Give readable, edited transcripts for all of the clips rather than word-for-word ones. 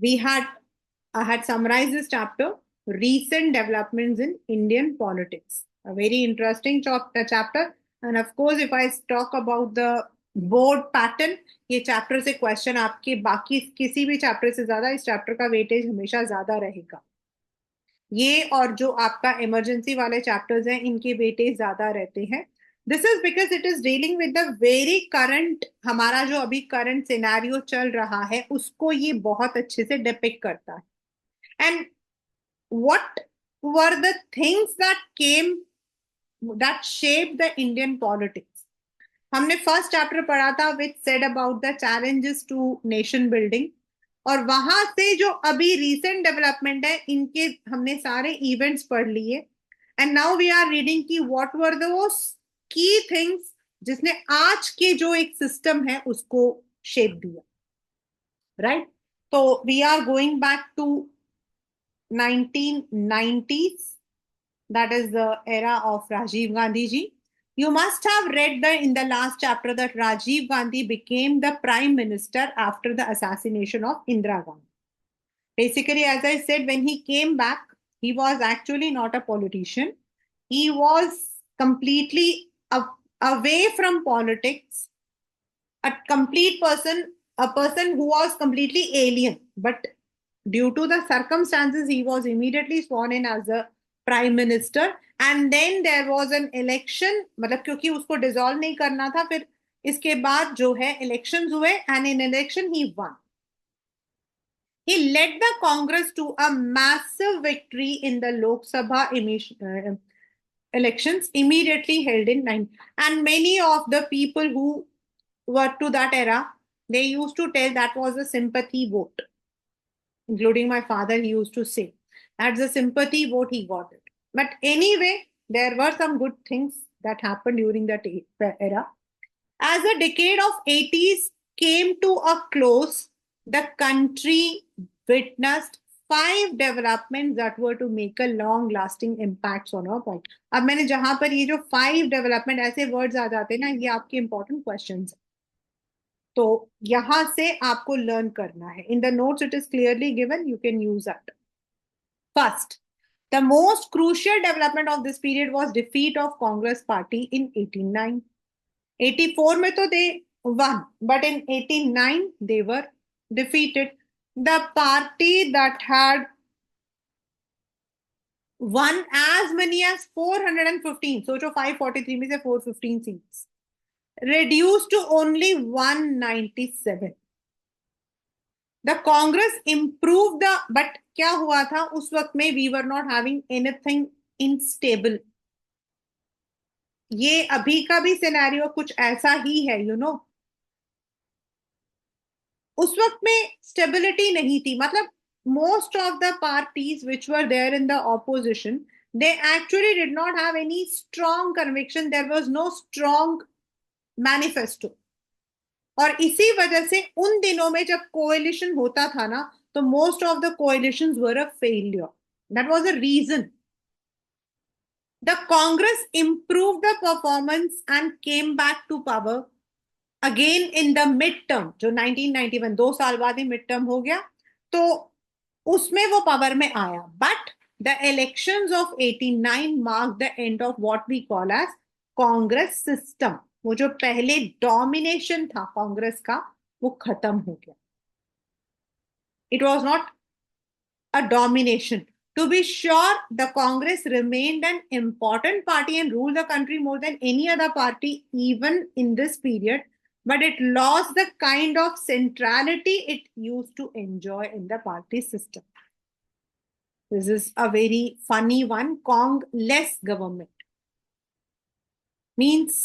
we had I had summarized this chapter, recent developments in Indian politics. A very interesting chapter. And of course, if I talk about the board pattern, ये chapter से question आपके बाकी किसी भी chapter से ज्यादा इस chapter का वेटेज हमेशा ज्यादा रहेगा. ये और जो आपका इमरजेंसी वाले चैप्टर्स हैं इनके वेटेज ज्यादा रहते हैं. This is because it is dealing with the very current, हमारा जो अभी करंट सिनेरियो चल रहा है उसको ये बहुत अच्छे से डिपिक्ट करता है. And what were the things that came that shaped the Indian politics? हमने फर्स्ट चैप्टर पढ़ा था which said about the challenges to nation building, और वहां से जो अभी रिसेंट डेवलपमेंट है इनके हमने सारे इवेंट्स पढ़ लिए. And now we are reading की what were two key things जिसने आज के जो एक सिस्टम है उसको शेप दिया. राइट, तो we are going back to 1990s, that is the era of Rajiv Gandhi ji. You must have read in the last chapter that Rajiv Gandhi became the prime minister after the assassination of Indira Gandhi. Basically, as I said, when he came back, he was actually not a politician. He was completely away from politics, a complete person, a person who was completely alien. But due to the circumstances, he was immediately sworn in as the prime minister. And then there was an election, मतलब क्योंकि उसको dissolve नहीं करना था, फिर इसके बाद जो है इलेक्शंस हुए and in election he one. He led the Congress to a massive victory in the Lok Sabha elections immediately held in 9. And many of the people who were to that era, they used to tell that was a sympathy vote. Including my father, he used to say that's a sympathy vote, he got it. But anyway, there were some good things that happened during that era. As the decade of 80s came to a close, the country witnessed 5 developments that were to make a long lasting impacts on our point. अब मैंने जहां पर ये जो 5 development ऐसे words आ जाते हैं ना, ये आपके इंपॉर्टेंट क्वेश्चंस हैं, तो यहां से आपको लर्न करना है. In the notes it is clearly given, you can use that. First, the most crucial development of this period was defeat of Congress party in 89. 84 में तो they won, but in 89 they were defeated. The party that had won as many as 415, सोचो 543 में से 415 seats, reduced to only 197. The Congress improved the, but क्या हुआ था उस वक्त में, we were not having anything instable. ये अभी का भी सिनेरियो कुछ ऐसा ही है, यू नो. उस वक्त में स्टेबिलिटी नहीं थी. मतलब most of the parties which were there in the opposition, they actually did not have any strong conviction. There was no strong manifesto. और इसी वजह से उन दिनों में जब कोएलिशन होता था ना, तो most of the coalitions were a failure. That was a reason. The Congress improved the performance and came back to power again in the mid term. जो 1991, 2 साल बाद ही मिड टर्म हो गया, तो उसमें वो पावर में आया. But the elections of 89 mark the end of what we call as Congress system. वो जो पहले डोमिनेशन था कांग्रेस का, वो खत्म हो गया. It was not a domination. To be sure, the Congress remained an important party and ruled the country more than any other party, even in this period, but it lost the kind of centrality it used to enjoy in the party system. This is a very funny one. Kong-less government means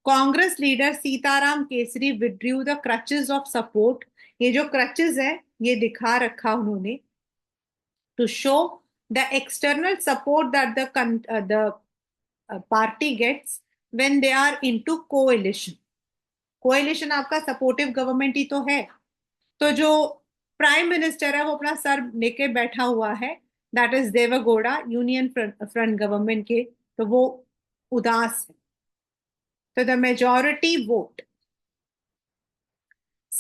Congress leader Sitaram Kesari withdrew the crutches of support. ये जो crutches है ये दिखा रखा उन्होंने, to show the external support that the party gets when they are into coalition. Coalition आपका supportive government ही तो है. तो जो प्राइम मिनिस्टर है वो अपना सर लेके बैठा हुआ है, that is Deve Gowda, union front government के, तो वो उदास है. So the majority vote.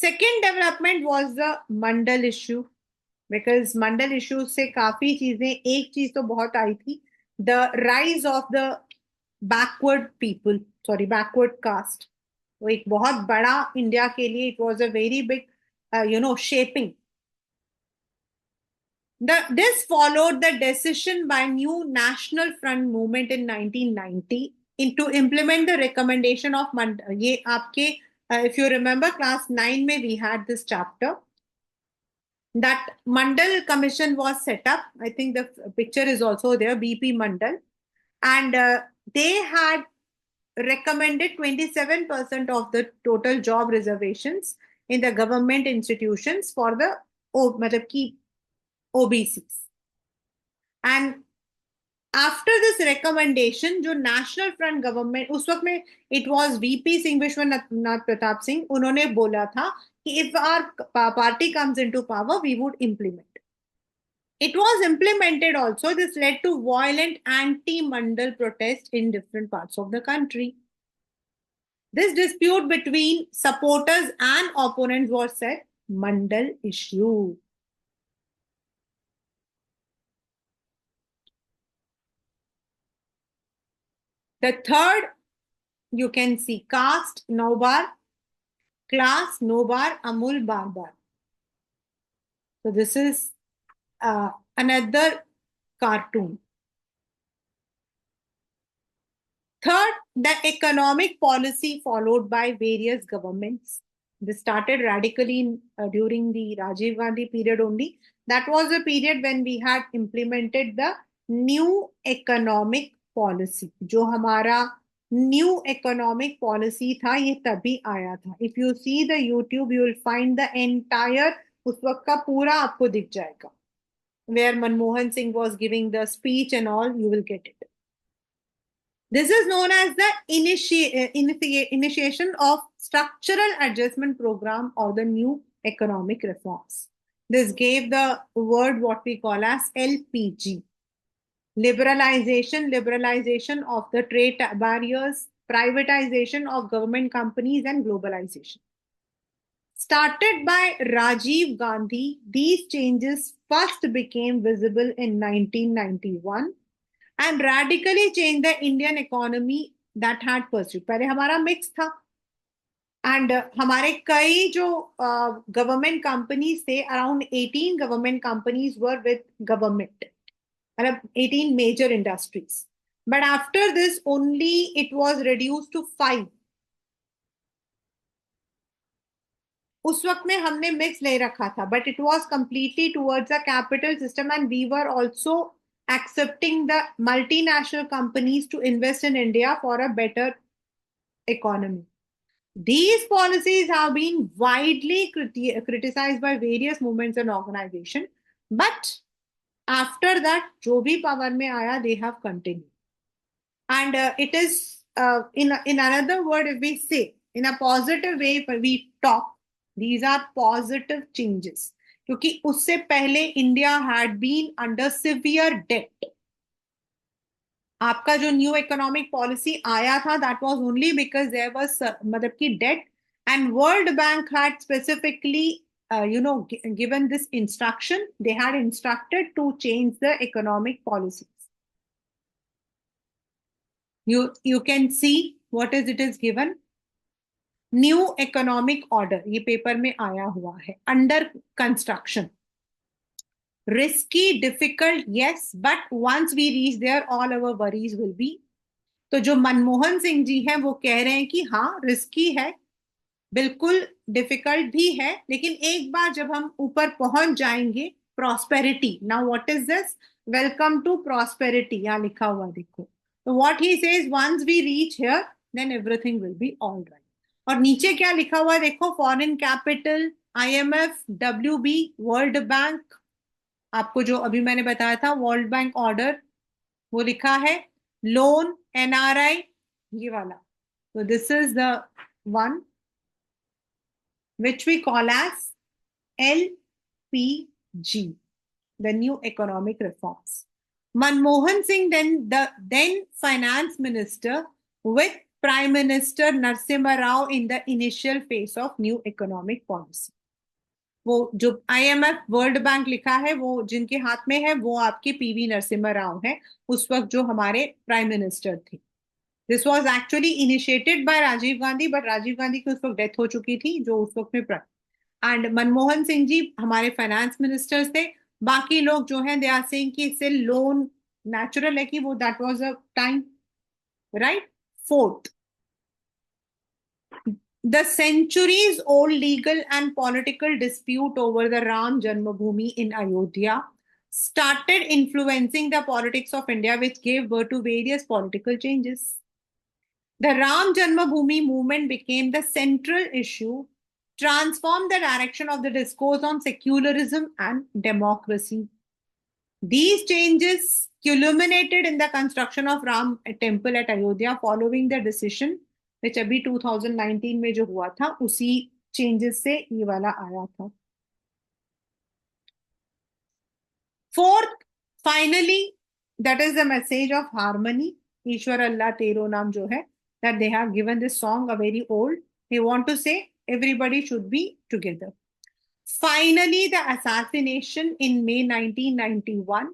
Second development was the Mandal issue, because Mandal issue से काफी चीजें, एक चीज तो बहुत आई थी, the rise of the backward people, sorry, backward caste. वो एक बहुत बड़ा इंडिया के लिए, it was a very big, shaping. This followed the decision by New National Front movement in 1990 to implement the recommendation of ये आपके, if you remember class 9 में we had this chapter, that Mandal Commission was set up. I think the picture is also there, BP Mandal, and they had recommended 27% of the total job reservations in the government institutions for the मतलब कि OBCs. And after this recommendation, जो National Front government उस वक्त में, it was VP Singh Vishwanath Pratap Singh, उन्होंने बोला था कि if our party comes into power, we would implement. It was implemented also. This led to violent anti-Mandal protests in different parts of the country. This dispute between supporters and opponents was said Mandal issue. The third, you can see caste, Nobar, class, Nobar, Amul, Barbar. So this is another cartoon. Third, the economic policy followed by various governments. This started radically during the Rajiv Gandhi period only. That was a period when we had implemented the new economic policy. जो हमारा new economic policy था, ये तभी आया था. If you see the YouTube, you will find the entire, उस वक्त का पूरा आपको दिख जाएगा. Where Manmohan Singh was giving the speech and all, you will get it. This is known as the initiation of structural adjustment program or the new economic reforms. This gave the word what we call as LPG. Liberalization of the trade barriers, privatization of government companies, and globalization. Started by Rajiv Gandhi, these changes first became visible in 1991 and radically changed the Indian economy that had pursued. पहले हमारा mix था, and हमारे कई जो government companies थे, around 18 government companies were with government, 18 major industries. But after this, only it was reduced to 5. उस वक्त में हमने मिक्स ले रखा था, but it was completely towards a capital system, and we were also accepting the multinational companies to invest in India for a better economy. These policies have been widely criticized by various movements and organizations, but after that, जो भी power में आया, they have continued. And it is, in another word, if we say, in a positive way, we talk, these are positive changes. क्योंकि उससे पहले India had been under severe debt. आपका जो new economic policy आया था, that was only because there was मतलब की debt, and World Bank had specifically given this instruction. They had instructed to change the economic policies. You can see what is it is given. New economic order, ये paper में आया हुआ है, under construction. Risky, difficult, yes, but once we reach there all our worries will be. तो जो मनमोहन सिंह जी हैं वो कह रहे हैं कि हाँ रिस्की है, बिल्कुल डिफिकल्ट भी है, लेकिन एक बार जब हम ऊपर पहुंच जाएंगे, prosperity. Now what is this? Welcome to prosperity, यहां लिखा हुआ देखो. तो what he says, once we reach here then everything will be all right. और नीचे क्या लिखा हुआ है देखो, foreign capital, IMF, WB, World Bank. आपको जो अभी मैंने बताया था वर्ल्ड बैंक ऑर्डर, वो लिखा है. लोन, NRI, ये वाला. तो this is the one which we call as LPG, the new economic reforms. Manmohan Singh, then the then finance minister, with Prime Minister Narasimha Rao in the initial phase of new economic policy. वो जो IMF world bank लिखा है वो जिनके हाथ में है वो आपके PV नरसिम्हा राव है, उस वक्त जो हमारे प्राइम मिनिस्टर थे. This was actually initiated by Rajiv Gandhi, but Rajiv Gandhi की उस वक्त डेथ हो चुकी थी जो उस वक्त में. एंड मनमोहन सिंह जी हमारे फाइनेंस मिनिस्टर्स थे. बाकी लोग जो हैं दे आर सेइंग कि इससे लोन नेचुरल है कि वो that was a time, right. Fourth, the centuries old legal and political dispute over the Ram Janmabhoomi in Ayodhya started influencing the politics of India, which gave birth to various political changes. The Ram Janmabhoomi movement became the central issue, transformed the direction of the discourse on secularism and democracy. These changes culminated in the construction of Ram Temple at Ayodhya following the decision which अभी 2019 में जो हुआ था उसी changes से ये वाला आया था. Fourth, finally that is the message of harmony. Ishwar Allah तेरो नाम जो है, that they have given this song a very old, they want to say everybody should be together. Finally, the assassination in May 1991,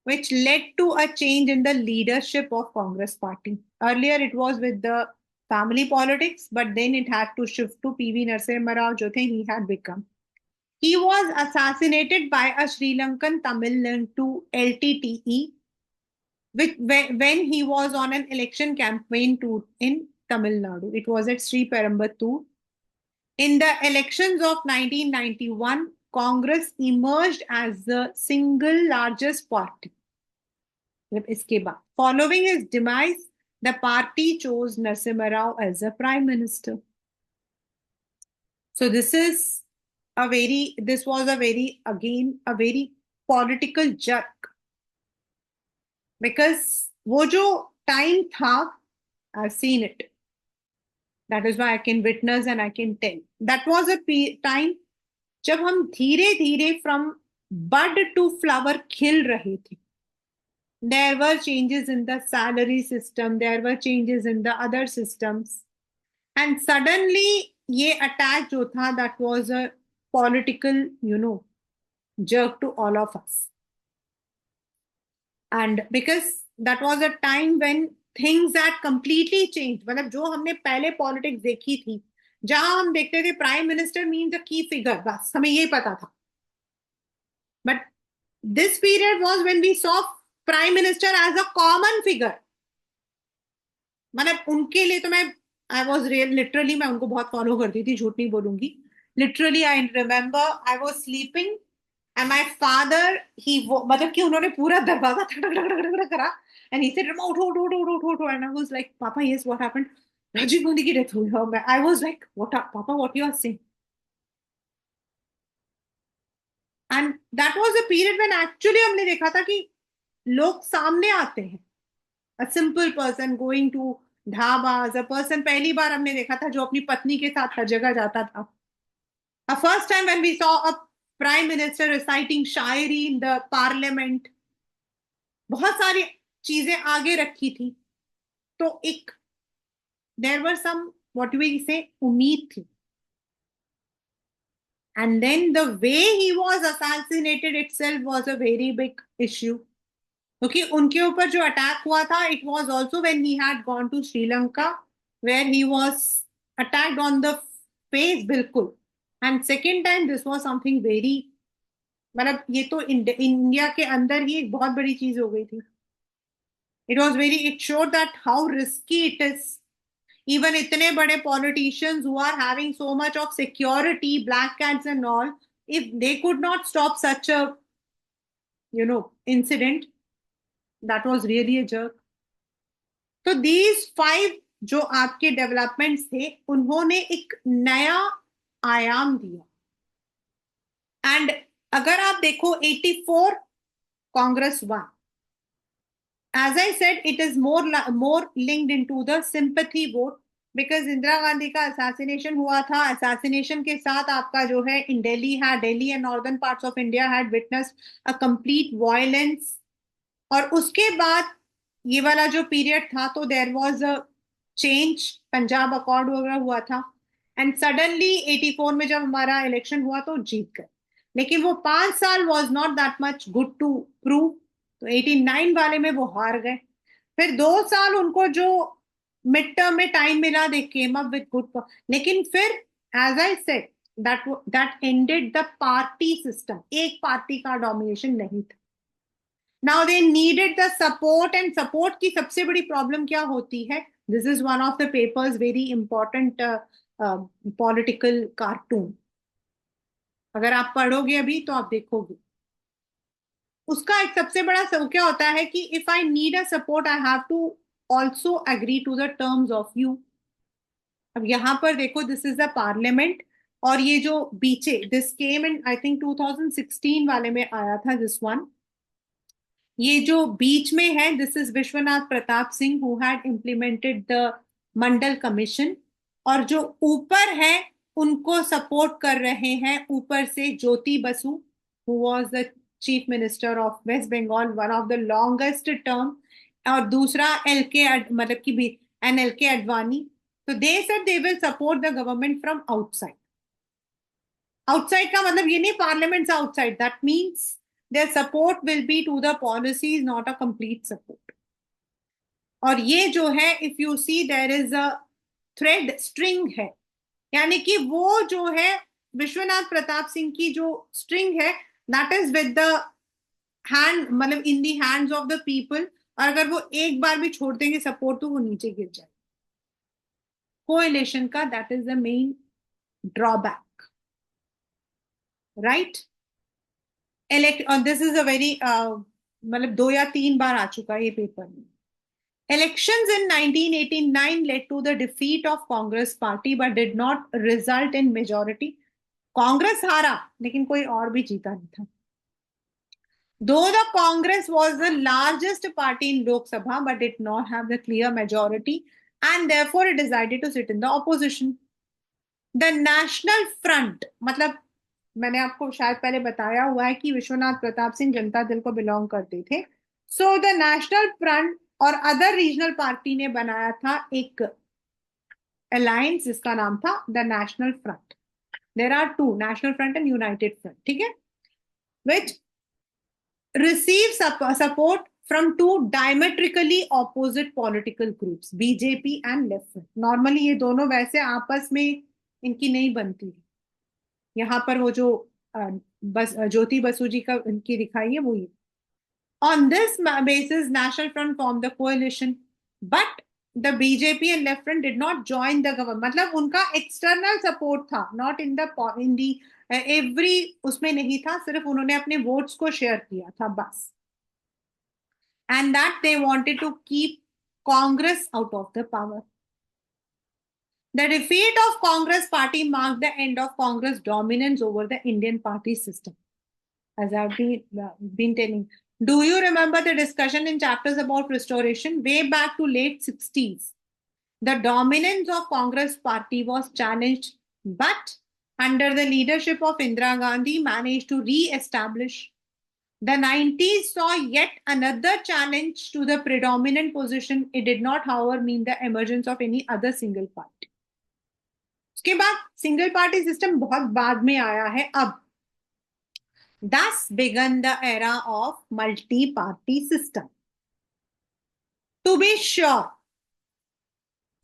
which led to a change in the leadership of Congress party. Earlier it was with the family politics, but then it had to shift to PV Narasimha Rao, jo the he had become. He was assassinated by a Sri Lankan Tamil linked to LTTE, when he was on an election campaign tour in Tamil Nadu. It was at Sri Perambatoor. In the elections of 1991, Congress emerged as the single largest party. Following his demise, the party chose Narasimha Rao as a prime minister. So this was a very political jerk, because वो जो time था, I've seen it. That is why I can witness and I can tell. That was a time जब हम धीरे धीरे from bud to flower खिल रहे थे. There were changes in the salary system, there were changes in the other systems, and suddenly ये attack जो था, that was a political jerk to all of us. And because that was a time when things had completely changed. मतलब जो हमने पहले politics देखी थी, जहां हम देखते थे प्राइम मिनिस्टर मीन्स अ की फिगर, बस हमें यही पता था. But this period was when we saw prime minister as a common figure. मतलब उनके लिए तो आई वॉज लिटरली मैं उनको बहुत फॉलो करती थी, झूठ नहीं बोलूंगी. Literally I remember I was sleeping and my father मतलब कि उन्होंने पूरा दरवाजा ठक ठक ठक ठक करा एंड ही सेड उठो उठो उठो उठो उठो and I was like papa yes what happened, Rajiv Gandhi की डेथ हुई है. I was like papa what you are saying. And that was a period when actually हमने देखा था कि लोग सामने आते हैं. A simple person going to dhaba, a person पहली बार हमने देखा था जो अपनी पत्नी के साथ हर जगह जाता था. A first time when we saw a prime minister reciting shayari in the parliament. बहुत सारी चीजें आगे रखी थी. तो एक there were some what we say उम्मीद थी. And then the way he was assassinated itself was a very big issue. क्योंकि उनके ऊपर जो अटैक हुआ था, it was also when he had gone to Sri Lanka, where he was attacked on the face बिल्कुल. And second time this was something very, मतलब ये तो इंडिया के अंदर ही एक बहुत बड़ी चीज हो गई थी. It showed that how risky it is. Even इतने बड़े politicians who are having so much of security, black cats and all, if they could not stop such a incident, that was really a jerk. तो these 5 जो आपके developments थे, उन्होंने एक नया आयाम दिया. एंड अगर आप देखो 84 Congress one, as I said, it is more linked into the sympathy vote, because Indira Gandhi का assassination हुआ था. assassination के साथ आपका जो है in Delhi and northern parts of India had witnessed a complete violence. और उसके बाद ये वाला जो पीरियड था, तो there was a change, Punjab accord वगैरह हुआ था, एंड सडनली 84 में जब हमारा इलेक्शन हुआ तो जीत गए। लेकिन वो 5 साल was not that much good to prove, तो 89 वाले में वो हार गए। फिर 2 साल उनको जो मिड टर्म में टाइम मिला, they came up with good, लेकिन फिर as I said that ended the party system, एक पार्टी का डोमिनेशन नहीं था। Now they needed the support, and support की सबसे बड़ी प्रॉब्लम क्या होती है, this is one of the papers very important political cartoon, अगर आप पढ़ोगे अभी तो आप देखोगे उसका एक सबसे बड़ा क्या होता है कि if I need a support I have to also agree to the terms of you. अब यहां पर देखो, दिस इज द पार्लियामेंट, और ये जो बीचे, this came in I think 2016 वाले में आया था दिस वन। ये जो बीच में है, this is Vishwanath Pratap Singh who had implemented the Mandal commission, और जो ऊपर है उनको सपोर्ट कर रहे हैं ऊपर से Jyoti Basu, who was the chief minister of West Bengal, one of the longest term, और दूसरा एल के, मतलब कि भी एन एल के अडवाणी। तो they said they will support the government from outside. Outside का मतलब ये नहीं पार्लियामेंट से outside, that means their support will be to the policies, not a complete support. और ये जो है, if you see there is a thread string है, यानी कि वो जो है विश्वनाथ प्रताप सिंह की जो स्ट्रिंग है, that is with the hand, मतलब in the hands of the people, और अगर वो एक बार भी छोड़ देंगे सपोर्ट तो वो नीचे गिर जाए। कोएलिशन का that is the main drawback, right? और दिस इज अ वेरी, मतलब 2 या 3 बार आ चुका है ये पेपर में। Elections in 1989 led to the defeat of Congress party but did not result in majority. Congress हारा लेकिन कोई और भी जीता नहीं था। Though the Congress was the largest party in Lok Sabha but did not have the clear majority and therefore it decided to sit in the opposition. The National Front, मतलब मैंने आपको शायद पहले बताया हुआ है कि विश्वनाथ प्रताप सिंह जनता दल को बिलोंग करते थे। सो द नेशनल फ्रंट और अदर रीजनल पार्टी ने बनाया था एक अलायंस जिसका नाम था the National Front. There are two, National Front and United Front, ठीक है, which receive support from two diametrically opposite political groups, BJP and Left Front. Normally ये दोनों वैसे आपस में इनकी नहीं बनती है, यहाँ पर वो जो बस ज्योति बसु जी का इनकी दिखाई है वो ये। On this basis, National Front formed the coalition, but the BJP and Left Front did not join the government. मतलब उनका external support था, not in the every उसमें नहीं था, सिर्फ उन्होंने अपने votes को share किया था बस। And that they wanted to keep Congress out of the power. The defeat of Congress party marked the end of Congress dominance over the Indian party system. As I've been telling. Do you remember the discussion in chapters about restoration? Way back to late 60s, the dominance of Congress party was challenged, but under the leadership of Indira Gandhi managed to re-establish. The 90s saw yet another challenge to the predominant position. It did not, however, mean the emergence of any other single party. उसके बाद single party system बहुत बाद में आया है अब। Thus began the era of multi-party system. To be sure,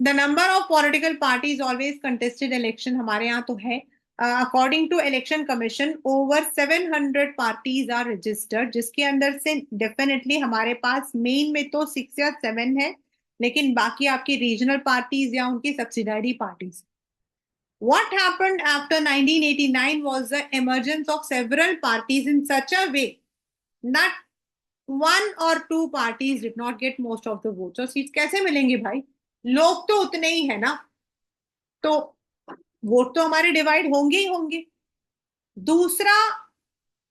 the number of political parties always contested election हमारे यहाँ तो है। According to Election Commission, over 700 parties are registered, जिसके अंदर से definitely हमारे पास main में तो 6 या 7 है, लेकिन बाकी आपकी regional parties या उनकी subsidiary parties। What happened after 1989 was the emergence of several parties in such a way that one or two parties did not get most of the votes. और सीट्स कैसे मिलेंगे भाई, लोग तो उतने ही है ना, तो वोट तो हमारे डिवाइड होंगे ही होंगे। दूसरा,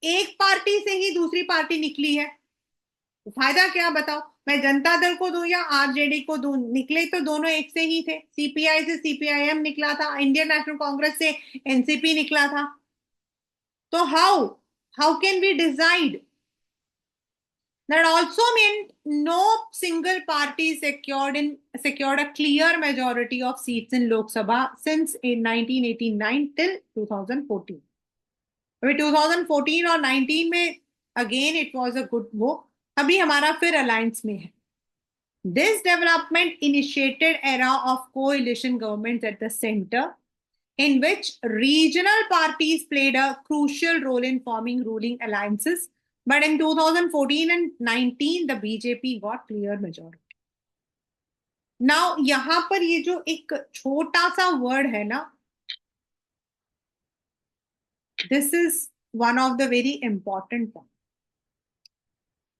एक पार्टी से ही दूसरी पार्टी निकली है, तो फायदा क्या बताओ, मैं जनता दल को दूं या आरजेडी को दूं, निकले तो दोनों एक से ही थे। सीपीआई से सीपीआईएम निकला था, इंडियन नेशनल कांग्रेस से एनसीपी निकला था। तो how can we decide That also meant no single party secured a clear majority of seats in Lok Sabha since in 1989 till 2014. अभी 2014 और 19 में again it was a good वो अभी हमारा फिर alliance में है. This development initiated era of coalition governments at the center, in which regional parties played a crucial role in forming ruling alliances. But in 2014 and 19, the BJP got clear majority. Now, यहाँ पर ये जो एक छोटा सा word है ना, this is one of the very important ones.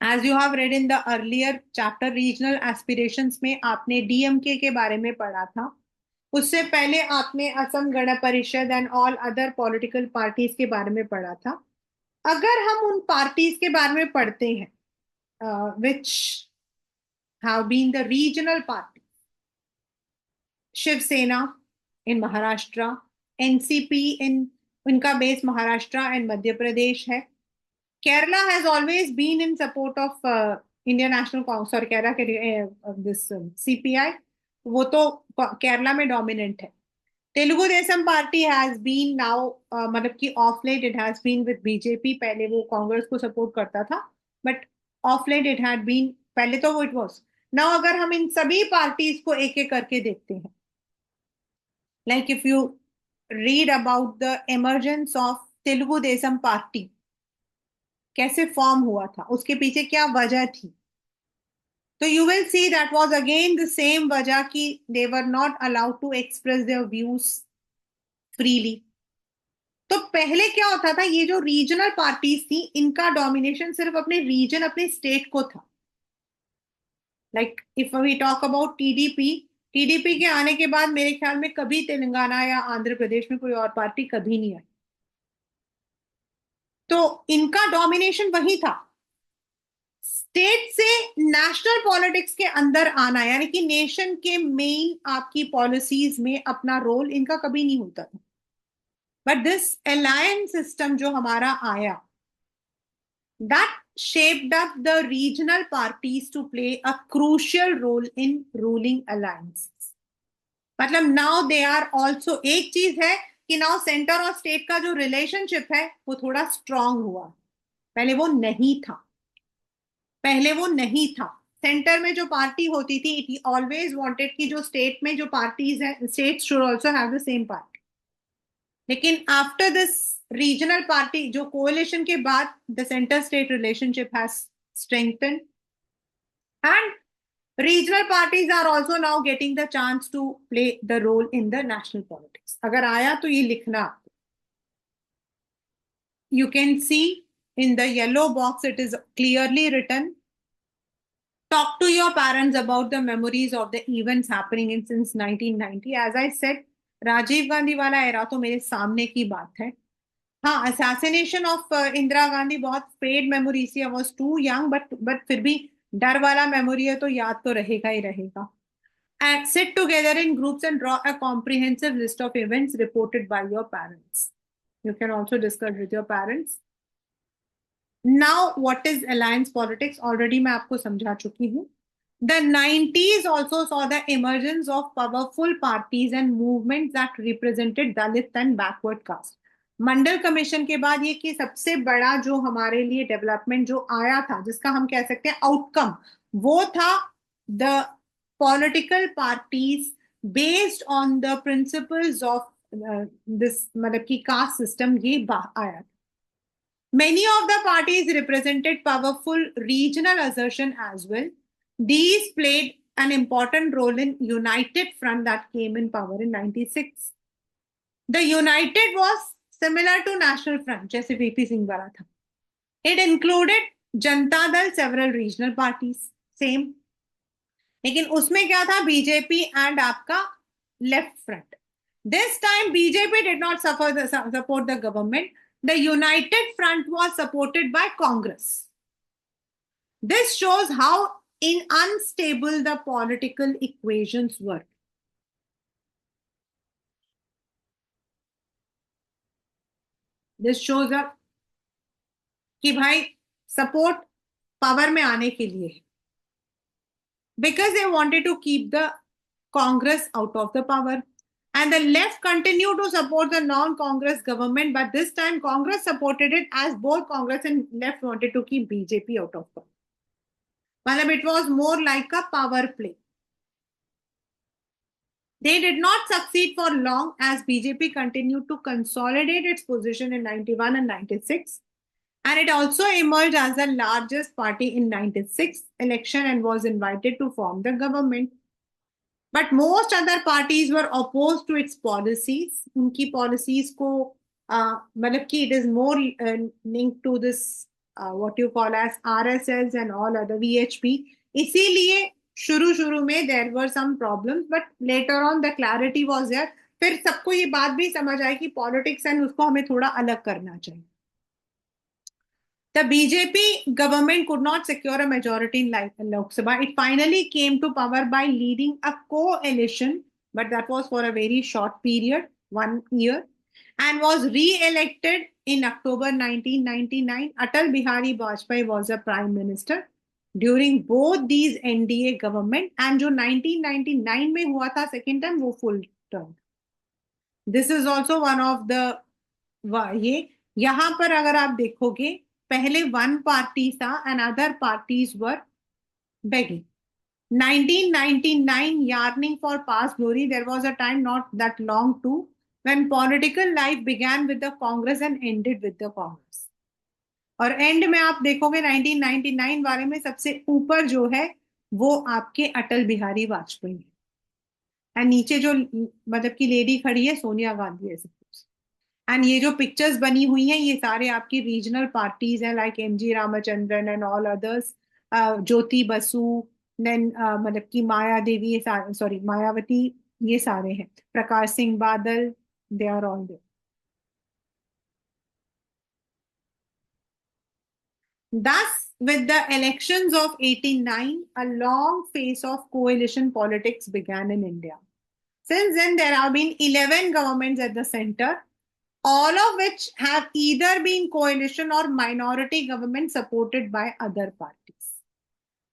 As you have read in the earlier chapter, regional aspirations में आपने DMK के बारे में पढ़ा था. उससे पहले आपने Assam Gana Parishad and all other political parties के बारे में पढ़ा था. अगर हम उन पार्टीज के बारे में पढ़ते हैं which have been the regional party, Shiv Sena in Maharashtra, NCP in उनका बेस महाराष्ट्र एंड मध्य प्रदेश है. Kerala has always been in support of Indian National Congress और केरला के दिस सीपीआई, वो तो केरला में डोमिनेंट है. Telugu Desam party has been now मतलब कि of late it has been with BJP. पहले वो कांग्रेस को सपोर्ट करता था, but of late it had been, पहले तो वो इट वाज. नाउ अगर हम इन सभी पार्टीज को एक एक करके देखते हैं, like if you read about the emergence of Telugu Desam party, कैसे फॉर्म हुआ था, उसके पीछे क्या वजह थी, तो you will see that was again the same वजह कि they were not allowed to express their views freely. तो पहले क्या होता था, ये जो रीजनल पार्टीज थी इनका डोमिनेशन सिर्फ अपने रीजन, अपने स्टेट को था. Like if we talk about TDP, TDP के आने के बाद मेरे ख्याल में कभी तेलंगाना या आंध्र प्रदेश में कोई और पार्टी कभी नहीं आई. तो इनका डोमिनेशन वही था. स्टेट से नेशनल पॉलिटिक्स के अंदर आना, यानी कि नेशन के मेन आपकी पॉलिसीज में अपना रोल इनका कभी नहीं होता था. बट दिस अलायंस सिस्टम जो हमारा आया, that shaped up the regional parties to play a crucial role in ruling alliances. मतलब now they are also, एक चीज है कि now सेंटर और स्टेट का जो रिलेशनशिप है वो थोड़ा स्ट्रांग हुआ. पहले वो नहीं था. पहले वो नहीं था. सेंटर में जो पार्टी होती थी, इट ऑलवेज वांटेड कि जो स्टेट में जो पार्टीज है, states should also have the same party. लेकिन आफ्टर दिस रीजनल पार्टी जो कोalition के बाद, the centre state relationship has strengthened and regional parties are also now getting the chance to play the role in the national politics. अगर आया तो ये लिखना. You can see in the yellow box it is clearly written, talk to your parents about the memories of the events happening in since 1990. As I said, Rajiv Gandhi वाला era तो मेरे सामने की बात है. हाँ, असैसिनेशन ऑफ इंदिरा गांधी बहुत फेड मेमोरी थी. I was too young, but फिर भी डर वाला मेमोरी है तो याद तो रहेगा ही रहेगा. And sit together in groups and draw a comprehensive list of events reported by your parents. You can also discuss with your parents. Now, what is alliance politics? Already मैं आपको समझा चुकी हूँ. The 90s also saw the emergence of powerful parties and movements that represented Dalit and backward caste. Mandal commission के बाद ये कि सबसे बड़ा जो हमारे लिए डेवलपमेंट जो आया था, जिसका हम कह सकते हैं आउटकम, वो था the political parties based on the principles of this, मतलब कि कास्ट सिस्टम, ये आया. Many of the parties represented powerful regional assertion as well. These played an important role in United Front that came in power in 96. The United was similar to National Front, जैसे VP Singh वाला था. It included Janata Dal, several regional parties, same. लेकिन उसमें क्या था, BJP and आपका left front. This time BJP did not support the government. The United Front was supported by Congress. This shows how unstable the political equations were. This shows up कि भाई support power में आने के लिए, because they wanted to keep the Congress out of the power. And the left continued to support the non-Congress government, but this time Congress supported it as both Congress and left wanted to keep BJP out of power. Matlab, it was more like a power play. They did not succeed for long as BJP continued to consolidate its position in 91 and 96. And it also emerged as the largest party in 96 election and was invited to form the government. But most other parties were opposed to its policies. उनकी policies को मतलब कि it is more linked to this what you call as RSS and all other VHP. इसीलिए शुरू में there were some problems, but later on the clarity was there. फिर सबको ये बात भी समझ आई कि politics and उसको हमें थोड़ा अलग करना चाहिए. The BJP government could not secure a majority in Lok Sabha. It finally came to power by leading a coalition, but that was for a very short period, 1 year, and was re-elected in October 1999. Atal Bihari Vajpayee was a prime minister during both these NDA government, and जो 1999 में हुआ था second time वो full term. This is also one of the ये यहाँ पर अगर आप देखोगे पहले one party था and other parties were begging. 1999 yearning for past glory, there was a time not that long too when political life began with the Congress and ended with the Congress. और and में आप देखोगे 1999 वाले में सबसे ऊपर जो है वो आपके अटल बिहारी वाजपेयी है, एंड नीचे जो मतलब की लेडी खड़ी है सोनिया गांधी है. एंड ये जो पिक्चर्स बनी हुई हैं ये सारे आपकी रीजनल पार्टीज हैं like MG Ramachandran and all others, Jyoti Basu, then मतलब की माया देवी, ये सारे सॉरी मायावती, ये सारे हैं, Prakash Singh Badal, they are all there. Thus, with the elections of 89, a long phase of coalition politics began in India. Since then, there have been 11 governments at the center, all of which have either been coalition or minority government supported by other parties,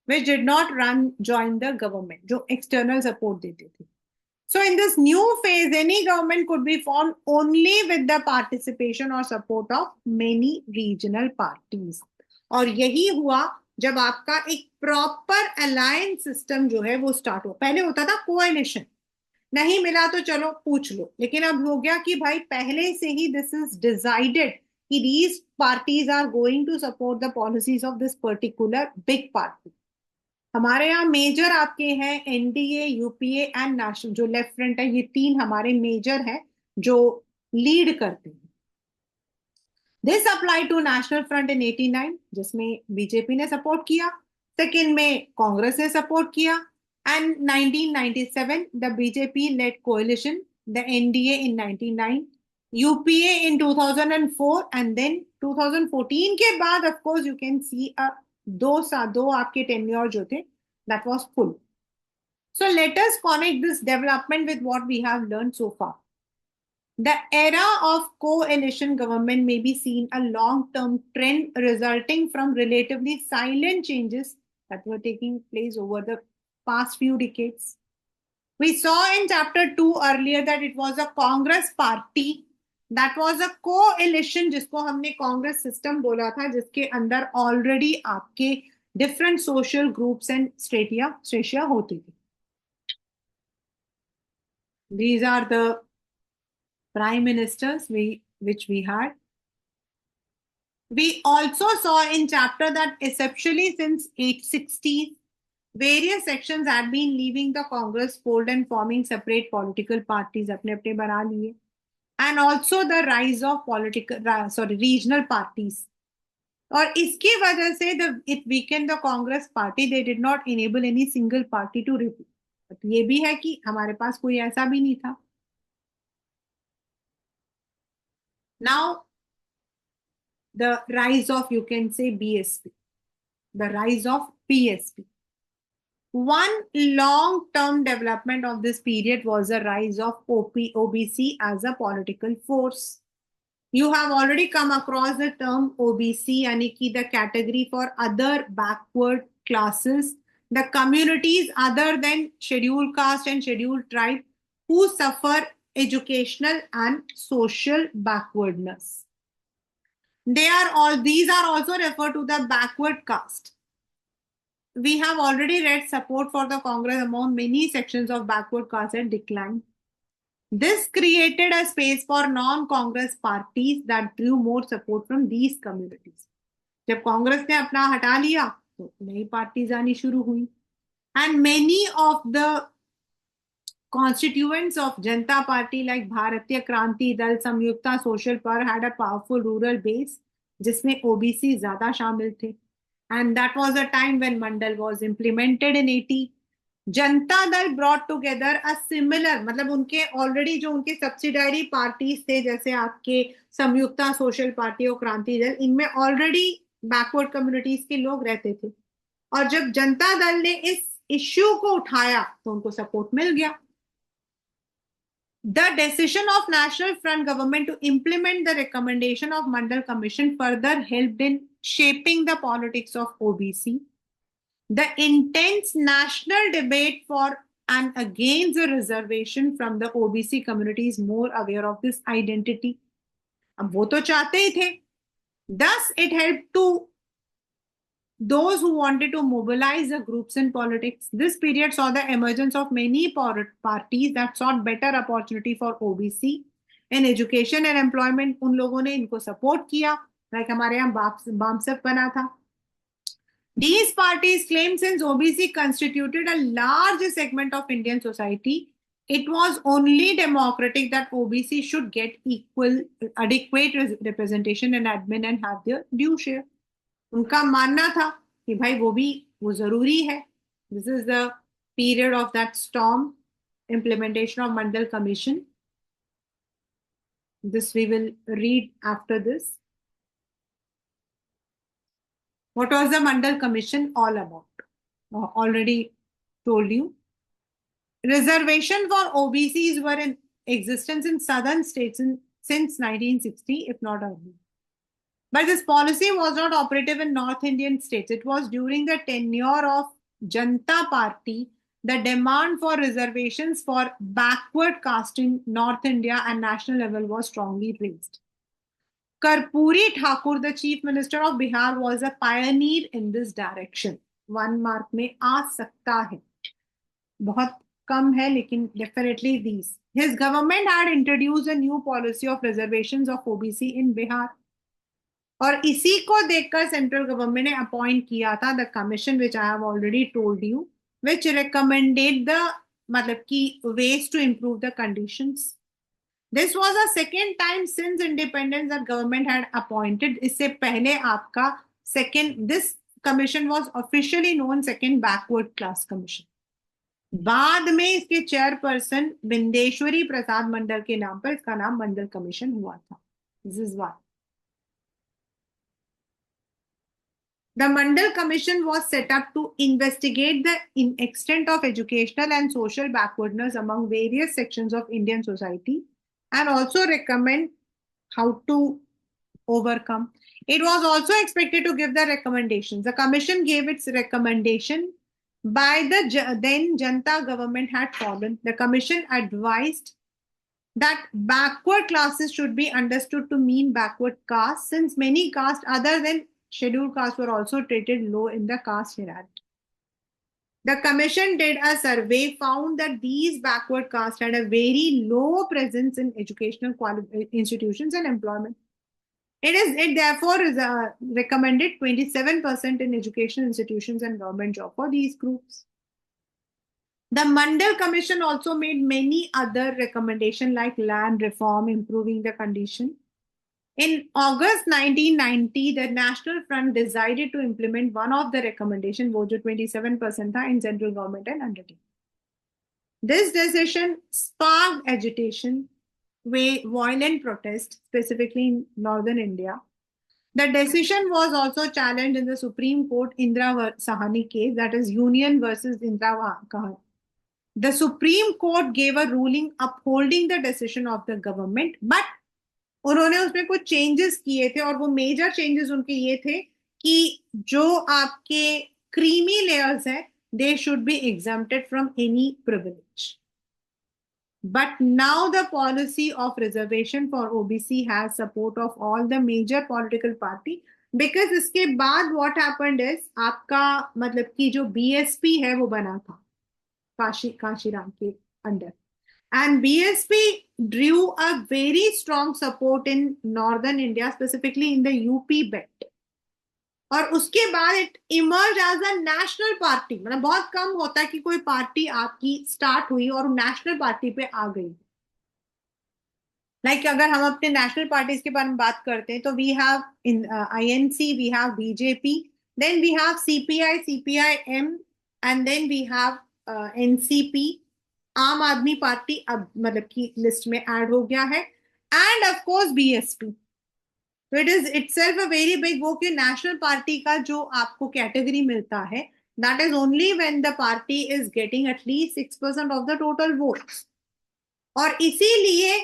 which did not join the government, जो external support देते थे. So in this new phase, any government could be formed only with the participation or support of many regional parties. और यही हुआ जब आपका एक proper alliance system जो है वो स्टार्ट हुआ. पहले होता था कोएलिशन, नहीं मिला तो चलो पूछ लो, लेकिन अब हो गया कि भाई पहले से ही दिस इज डिसाइडेड कि these parties are going to support the policies of this particular big party. हमारे यहाँ मेजर आपके हैं एनडीए, यूपीए एंड नेशनल, जो लेफ्ट फ्रंट है, ये तीन हमारे मेजर हैं जो लीड करते हैं. This apply to National Front in 89 जिसमें बीजेपी ने सपोर्ट किया, सेकेंड में कांग्रेस ने सपोर्ट किया, and 1997 the BJP led coalition, the NDA in 99, UPA in 2004, and then 2014 के बाद of course you can see दो आपके tenure जो थे, that was full. So let us connect this development with what we have learned so far. The era of coalition government may be seen a long-term trend resulting from relatively silent changes that were taking place over the past few decades. We saw in chapter 2 earlier that it was a Congress party that was a coalition जिसको हमने Congress system बोला था, जिसके अंदर already आपके different social groups and स्ट्रेटिया होती थी. These are the prime ministers which we had. We also saw in chapter that essentially since 860 various sections had been leaving the Congress fold and forming separate political parties, अपने अपने बना लिए, and also the rise of regional parties. और इसकी वजह से it weakened the Congress party. They did not enable any single party to repeat. ये भी है कि हमारे पास कोई ऐसा भी नहीं था. Now, the rise of, you can say, BSP, the rise of PSP. One long-term development of this period was the rise of OBC as a political force. You have already come across the term OBC, यानी कि the category for other backward classes, the communities other than scheduled caste and scheduled tribe who suffer educational and social backwardness. These are also referred to the backward caste. We have already read support for the Congress among many sections of backward caste had declined. This created a space for non-Congress parties that drew more support from these communities. जब कांग्रेस ने अपना हटा लिया तो नई parties आनी शुरू हुई. And many of the constituents of Janata Party like Bharatiya Kranti Dal, Samyukta Social Par had a powerful rural base जिसमें OBC ज्यादा शामिल थे. And that was a time when Mandal was implemented in 80. Janata Dal brought together a similar, मतलब उनके already जो उनके subsidiary parties थे जैसे आपके संयुक्ता सोशल पार्टी और क्रांति दल, इनमें ऑलरेडी बैकवर्ड कम्युनिटीज के लोग रहते थे. और जब जनता दल ने इस इश्यू को उठाया तो उनको सपोर्ट मिल गया. The decision of National Front government to implement the recommendation of Mandal Commission further helped in shaping the politics of OBC. The intense national debate for and against the reservation from the OBC community is more aware of this identity. अब वो तो चाहते ही थे. Thus, it helped to those who wanted to mobilize the groups in politics. This period saw the emergence of many parties that sought better opportunity for OBC in education and employment. उन लोगों ने इनको support किया, like हमारे यहाँ बामसप बना था. These parties claimed since OBC constituted a large segment of Indian society, it was only democratic that OBC should get adequate representation in admin and have their due share. उनका मानना था कि भाई वो जरूरी है. This is the period of that storm implementation of Mandal Commission. This we will read after this. What was the Mandal Commission all about? Already told you. Reservation for OBCs were in existence in southern states since 1960, if not earlier. But this policy was not operative in North Indian states. It was during the tenure of Janata Party, the demand for reservations for backward caste in North India and national level was strongly raised. Karpuri Thakur, the Chief Minister of Bihar, was a pioneer in this direction. 1 mark में आ सकता है, बहुत कम है लेकिन definitely these. His government had introduced a new policy of reservations of OBC in Bihar. और इसी को देखकर सेंट्रल गवर्नमेंट ने अपॉइंट किया था the commission which I have already told you, which recommended the मतलब की ways to improve the conditions. This was the second time since independence that government had appointed. इससे पहले आपका this commission was officially known second backward class commission. बाद में इसके chairperson Bindeshwari Prasad Mandal के नाम पर इसका नाम मंडल कमीशन हुआ था. This is why. The Mandal Commission was set up to investigate the extent of educational and social backwardness among various sections of Indian society and also recommend how to overcome. It was also expected to give the recommendations. The commission gave its recommendation by the then Janata government had fallen. The commission advised that backward classes should be understood to mean backward castes, since many castes other than scheduled castes were also treated low in the caste hierarchy. The commission did a survey, found that these backward castes had a very low presence in educational institutions and employment. It therefore recommended 27% in educational institutions and government job for these groups. The Mandal Commission also made many other recommendations like land reform, improving the condition. In August 1990, the National Front decided to implement one of the recommendations, wo jo 27% tha, in central government and undertaking. This decision sparked agitation, violent protest, specifically in northern India. The decision was also challenged in the Supreme Court Indira Sahani case, that is Union versus Indira Sahani. The Supreme Court gave a ruling upholding the decision of the government, but उन्होंने उसमें कुछ changes किए थे, और वो major changes उनके ये थे कि जो आपके क्रीमी लेयर्स हैं, they should be exempted from any privilege. But now the policy of reservation for OBC has support of all the major political party, because इसके बाद what happened is आपका मतलब कि जो BSP है वो बना था काशीराम के under, and BSP drew a very strong support in northern India, specifically in the UP belt. और उसके बाद it emerge as a national party, मतलब बहुत कम होता है कि कोई पार्टी आपकी स्टार्ट हुई और नेशनल पार्टी पे आ गई। लाइक अगर हम अपने नेशनल पार्टीज के बारे में बात करते हैं तो we have in INC, we have BJP, then we have CPI, CPIM, and then we have NCP। Aam आदमी पार्टी अब मतलब की लिस्ट में ऐड हो गया है, एंड ऑफ कोर्स BSP। तो it is itself a very big वो कि नेशनल पार्टी का जो आपको कैटेगरी मिलता है, that is only when the party is getting at least 6% of the total votes. और इसीलिए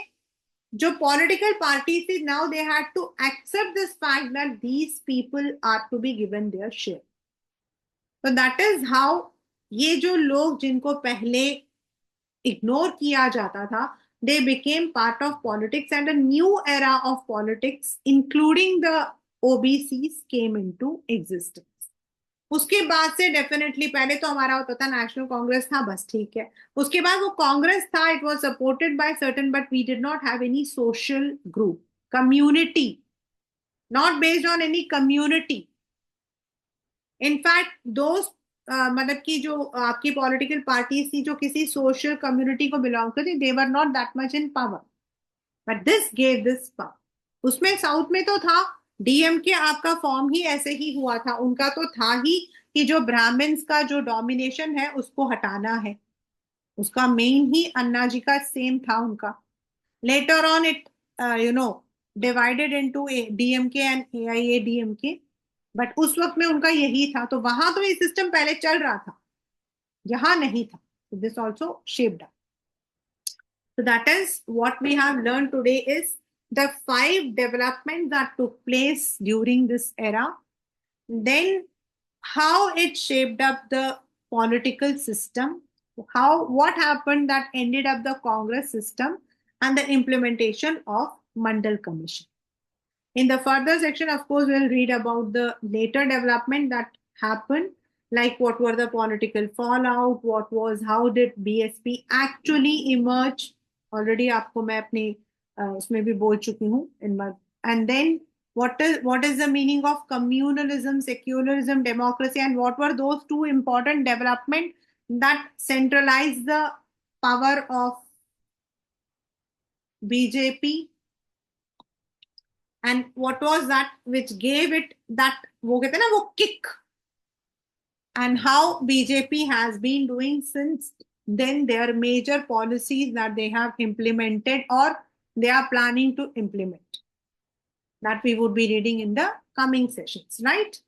जो पॉलिटिकल पार्टी थी, now they had to accept this fact that these people are to be given their share. तो that is how ये जो लोग जिनको पहले इग्नोर किया जाता था, they became part of politics, and a new era of politics including the OBCs came into existence. उसके बाद से डेफिनेटली पहले तो हमारा होता था नेशनल कांग्रेस था, बस ठीक है। उसके बाद वो कांग्रेस था, it was supported by certain, but we did not have any social group community, not based on any community. In fact दोस्त मतलब कि जो आपकी पॉलिटिकल पार्टीज थी जो किसी सोशल कम्युनिटी को बिलोंग करती, they were not that much in power, but this gave this power. उसमें साउथ में तो था, DMK आपका फॉर्म ही ऐसे ही हुआ था, उनका तो था ही कि जो ब्राह्मण्स का जो डोमिनेशन है उसको हटाना है, उसका मेन ही अन्ना जी का सेम था उनका। Later on it you know divided into DMK and AIADMK, but उस वक्त में उनका यही था। तो वहां तो ये सिस्टम पहले चल रहा था, यहाँ नहीं था। This also shaped up. So that is what we have learned today is the 5 developments that took place during this era, then how it shaped up the political system, how what happened that ended up the Congress system, and the implementation of Mandal Commission. In the further section, of course, we'll read about the later development that happened, like what were the political fallout, what was, how did BSP actually emerge. Already आपको मैं अपनी उसमें भी बोल चुकी हूँ in my, and then what is the meaning of communalism, secularism, democracy, and what were those 2 important development that centralized the power of BJP, and what was that which gave it that वो कहते हैं ना वो kick, and how BJP has been doing since then their major policies that they have implemented or they are planning to implement, that we would be reading in the coming sessions, right?